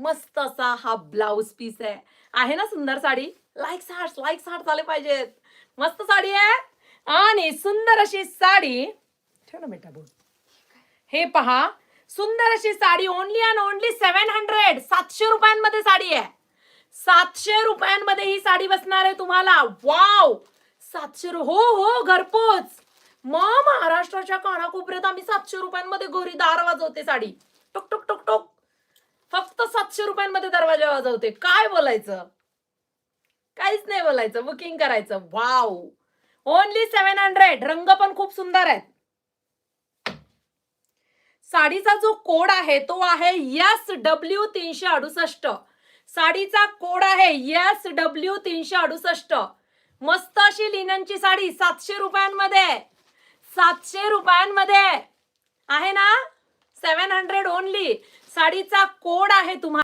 मस्त असा हा ब्लाउज पीस आहे ना सुंदर साडी. लाईक्स हार्ट झाले पाहिजेत. मस्त साडी आहे आणि सुंदर अशी साडी. ठेव ना बेटा बोल. हे पहा, सुंदर अशी साडी ओनली अँड ओनली 700. 700 रुपयांमध्ये साडी आहे. 700 रुपयांमध्ये ही साडी बसणार आहे तुम्हाला. वाव, 700. हो घरपोच. मग महाराष्ट्राच्या कानाकोपऱ्यात आम्ही 700 रुपयांमध्ये घरी दार वाजवते साडी. टुक टुक टुक टुक. फक्त 700 रुपयांमध्ये दरवाजा वाजवते. काय बोलायचं, काहीच नाही बोलायचं. बुकिंग करायचं. Wow, only 700. रंग पण खूप सुंदर आहेत. साडीचा जो कोड आहे तो आहे SW368. साडीचा कोड आहे SW368. मस्त अशी लिननची साडी 700 रुपयांमध्ये. 700 रुपयांमध्ये आहे ना. 700 ओनली. साडीचा कोड आहे तुम्हाला.